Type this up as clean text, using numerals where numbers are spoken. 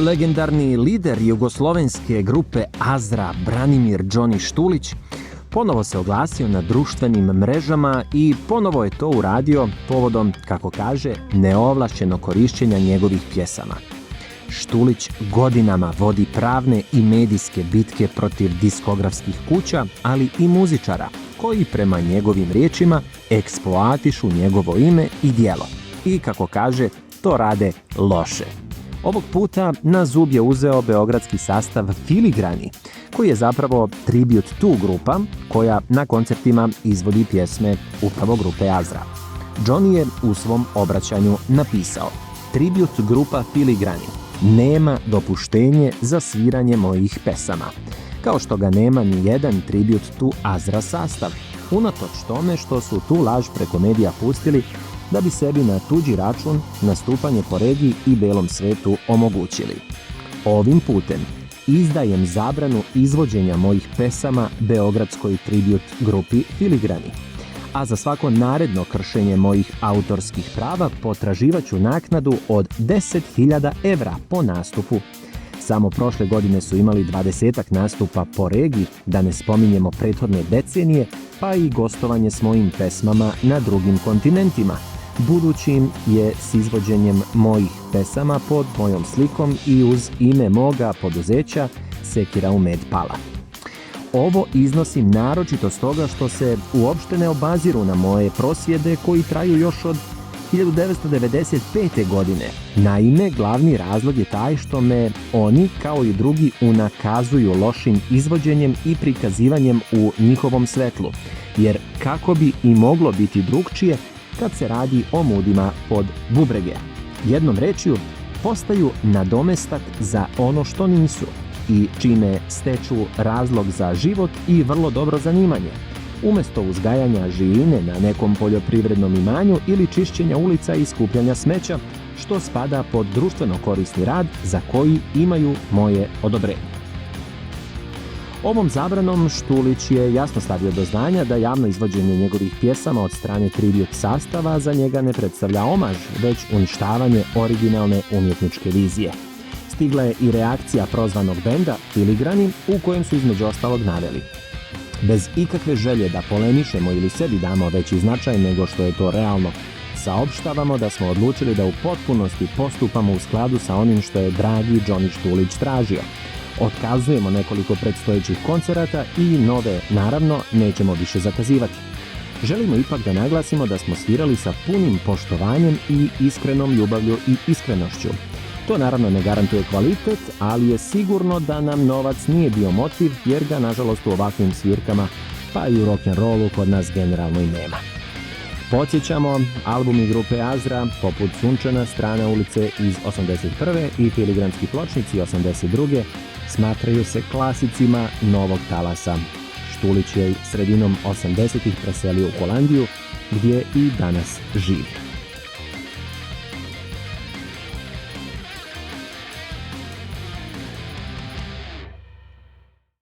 Legendarni lider jugoslovenske grupe Azra Branimir Johnny Štulić ponovo se oglasio na društvenim mrežama i ponovo je to uradio povodom, kako kaže, neovlašćenog korišćenja njegovih pjesama. Štulić godinama vodi pravne i medijske bitke protiv diskografskih kuća, ali i muzičara, koji prema njegovim riječima eksploatišu njegovo ime i djelo. I, kako kaže, to rade loše. Ovog puta na zub je uzeo beogradski sastav Filigrani, koji je zapravo tribut tu grupa koja na koncertima izvodi pjesme upravo grupe Azra. Johnny je u svom obraćanju napisao: tribut grupa Filigrani nema dopuštenje za sviranje mojih pesama, kao što ga nema ni jedan tribut tu Azra sastav, unatoč tome što su tu laž preko medija pustili da bi sebi na tuđi račun nastupanje po regiji i belom svetu omogućili. Ovim putem izdajem zabranu izvođenja mojih pesama beogradskoj tribut grupi Filigrani, a za svako naredno kršenje mojih autorskih prava potraživaću naknadu od 10.000 evra po nastupu. Samo prošle godine su imali 20-ak nastupa po regiji, da ne spominjemo prethodne decenije, pa i gostovanje s mojim pesmama na drugim kontinentima, budućim je s izvođenjem mojih pesama pod mojom slikom i uz ime moga poduzeća Sekira u med pala. Ovo iznosim naročito stoga što se uopšte ne obaziru na moje prosvjede koji traju još od 1995. godine. Naime, glavni razlog je taj što me oni, kao i drugi, unakazuju lošim izvođenjem i prikazivanjem u njihovom svetlu, jer kako bi i moglo biti drugčije kad se radi o mudima pod bubrege. Jednom rečju, postaju nadomestak za ono što nisu i čime steču razlog za život i vrlo dobro zanimanje, umjesto uzgajanja živine na nekom poljoprivrednom imanju ili čišćenja ulica i skupljanja smeća, što spada pod društveno korisni rad za koji imaju moje odobrenje. Ovom zabranom Štulić je jasno stavio do znanja da javno izvođenje njegovih pjesama od strane tribut sastava za njega ne predstavlja omaž, već uništavanje originalne umjetničke vizije. Stigla je i reakcija prozvanog benda Filigrani, u kojem su između ostalog naveli: bez ikakve želje da polemišemo ili sebi damo veći značaj nego što je to realno, saopštavamo da smo odlučili da u potpunosti postupamo u skladu sa onim što je dragi Johnny Štulić tražio. Otkazujemo nekoliko predstojećih koncerata i nove, naravno, nećemo više zakazivati. Želimo ipak da naglasimo da smo svirali sa punim poštovanjem i iskrenom ljubavlju i iskrenošću. To naravno ne garantuje kvalitet, ali je sigurno da nam novac nije bio motiv, jer ga nažalost u ovakvim svirkama, pa i u rock'n'rollu, kod nas generalno i nema. Podsjećamo, albumi grupe Azra, poput Sunčana strana ulice iz 81. i Filigranski pločnici 82. smatraju se klasicima novog talasa. Štulić je sredinom 80-ih preselio u Holandiju, gdje i danas živi.